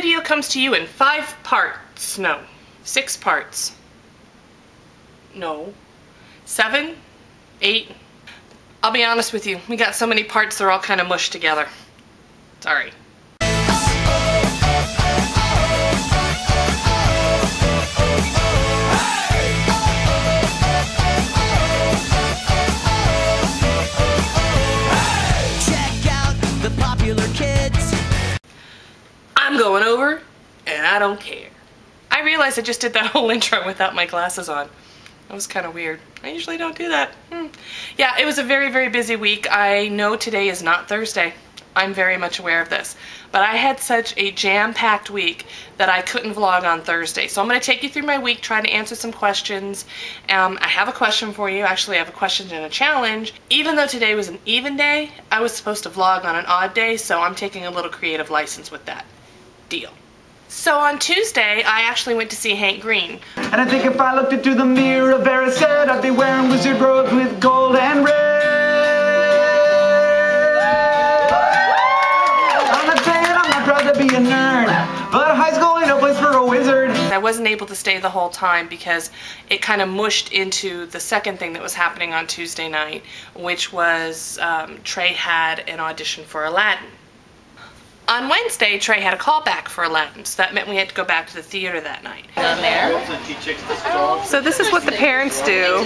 video comes to you in 5 parts. No, 6 parts. No, 7, 8. I'll be honest with you, we got so many parts they're all kind of mushed together. Sorry. I'm going over, and I don't care. I realized I just did that whole intro without my glasses on. That was kind of weird. I usually don't do that. Yeah, it was a very, very busy week. I know today is not Thursday. I'm very much aware of this. But I had such a jam-packed week that I couldn't vlog on Thursday. So I'm going to take you through my week, trying to answer some questions. I have a question for you. Actually, I have a question and a challenge. Even though today was an even day, I was supposed to vlog on an odd day, so I'm taking a little creative license with that. Deal. So on Tuesday, I actually went to see Hank Green. And I think if I looked into the mirror of Erised, I'd be wearing wizard robes with gold and red. I'm not saying I'm not proud to be a nerd, but high school ain't no place for a wizard. I wasn't able to stay the whole time because it kind of mushed into the second thing that was happening on Tuesday night, which was Trey had an audition for Aladdin. On Wednesday, Trey had a callback for Aladdin, so that meant we had to go back to the theater that night. So this is what the parents do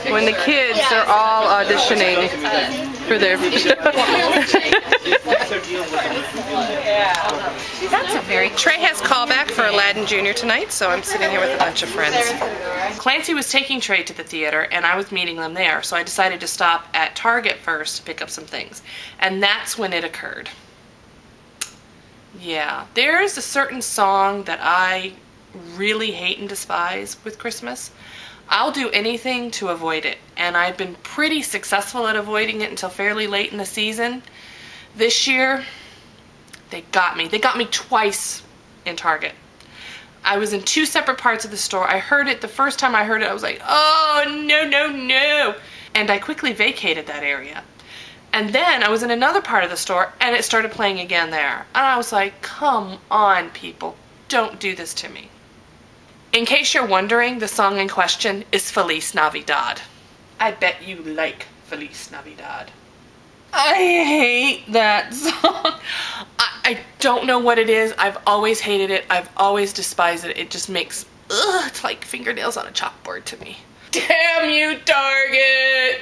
when the kids are all auditioning for their That's a very... Trey has callback for Aladdin Jr. tonight, so I'm sitting here with a bunch of friends. Clancy was taking Trey to the theater, and I was meeting them there, so I decided to stop at Target first to pick up some things. And that's when it occurred. Yeah, there's a certain song that I really hate and despise with Christmas. I'll do anything to avoid it, and I've been pretty successful at avoiding it until fairly late in the season. This year, they got me. They got me twice in Target. I was in 2 separate parts of the store. I heard it, the first time I heard it, I was like, oh, no, no, no. And I quickly vacated that area. And then I was in another part of the store and it started playing again there. And I was like, come on, people, don't do this to me. In case you're wondering, the song in question is Feliz Navidad. I bet you like Feliz Navidad. I hate that song. I don't know what it is. I've always hated it. I've always despised it. It just makes, it's like fingernails on a chalkboard to me. Damn you, Target!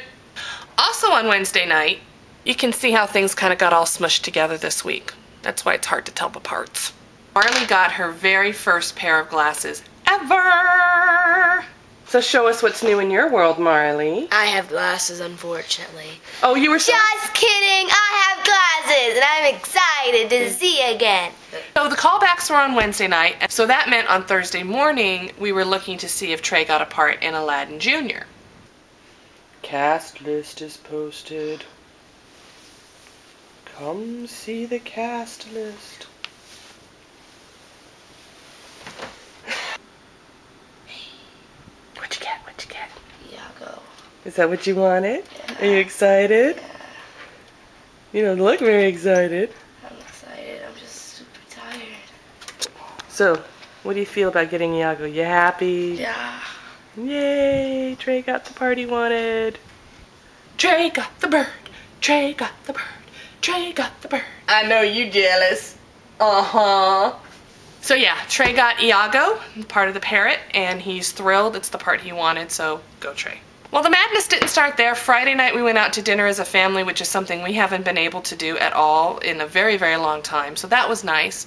Also on Wednesday night, you can see how things kind of got all smushed together this week. That's why it's hard to tell the parts. Marley got her very first pair of glasses ever. So show us what's new in your world, Marley. I have glasses, unfortunately. Oh, you were just kidding. I have glasses, and I'm excited to see again. So the callbacks were on Wednesday night, so that meant on Thursday morning we were looking to see if Trey got a part in Aladdin Jr. Cast list is posted. Come see the cast list. What'd you get? What'd you get? Iago. Is that what you wanted? Yeah. Are you excited? Yeah. You don't look very excited. I'm excited. I'm just super tired. So, what do you feel about getting Iago? You happy? Yeah. Yay! Trey got the part he wanted. Trey got the bird. Trey got the bird. Trey got the bird. I know you jealous. Uh-huh. So yeah, Trey got Iago, part of the parrot, and he's thrilled. It's the part he wanted, so go Trey. Well, the madness didn't start there. Friday night we went out to dinner as a family, which is something we haven't been able to do at all in a very, very long time, so that was nice.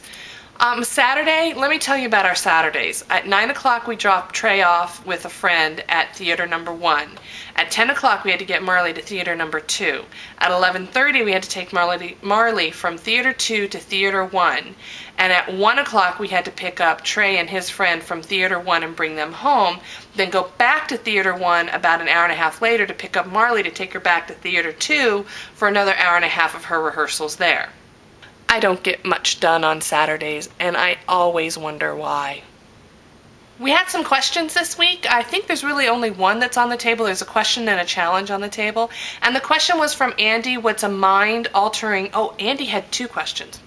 Saturday, let me tell you about our Saturdays. At 9 o'clock we dropped Trey off with a friend at theater number 1. At 10 o'clock we had to get Marley to theater number 2. At 11:30 we had to take Marley from theater 2 to theater 1. And at 1 o'clock we had to pick up Trey and his friend from theater 1 and bring them home. Then go back to theater 1 about an hour and a half later to pick up Marley to take her back to theater 2 for another hour and a half of her rehearsals there. I don't get much done on Saturdays, and I always wonder why. We had some questions this week. I think there's really only one that's on the table. There's a question and a challenge on the table. And the question was from Andy, what's a mind-altering... Oh, Andy had 2 questions.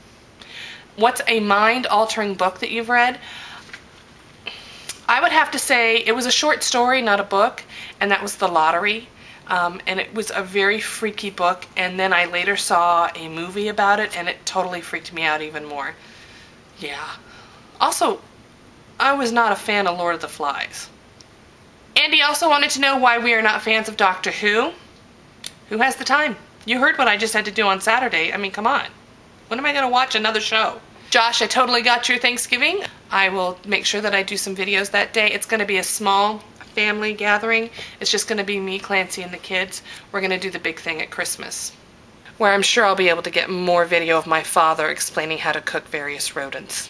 What's a mind-altering book that you've read? I would have to say it was a short story, not a book, and that was The Lottery. And it was a very freaky book, and then I later saw a movie about it, and it totally freaked me out even more. Yeah. Also, I was not a fan of Lord of the Flies. Andy also wanted to know why we are not fans of Doctor Who. Who has the time? You heard what I just had to do on Saturday. I mean, come on. When am I going to watch another show? Josh, I totally got your Thanksgiving. I will make sure that I do some videos that day. It's going to be a small family gathering. It's just going to be me, Clancy, and the kids. We're going to do the big thing at Christmas, where I'm sure I'll be able to get more video of my father explaining how to cook various rodents.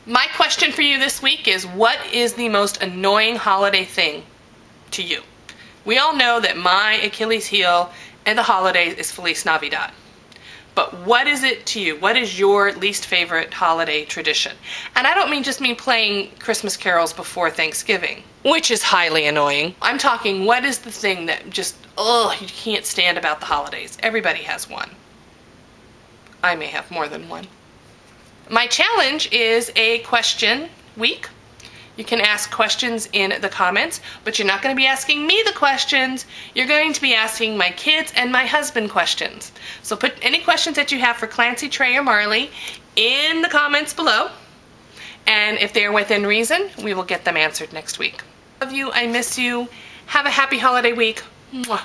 My question for you this week is, what is the most annoying holiday thing to you? We all know that my Achilles heel in the holidays is Feliz Navidad. But what is it to you? What is your least favorite holiday tradition? And I don't just mean playing Christmas carols before Thanksgiving, which is highly annoying. I'm talking, what is the thing that just, you can't stand about the holidays? Everybody has one. I may have more than one. My challenge is a question week. You can ask questions in the comments, but you're not going to be asking me the questions. You're going to be asking my kids and my husband questions. So put any questions that you have for Clancy, Trey, or Marley in the comments below. And if they're within reason, we will get them answered next week. I love you. I miss you. Have a happy holiday week. Mwah.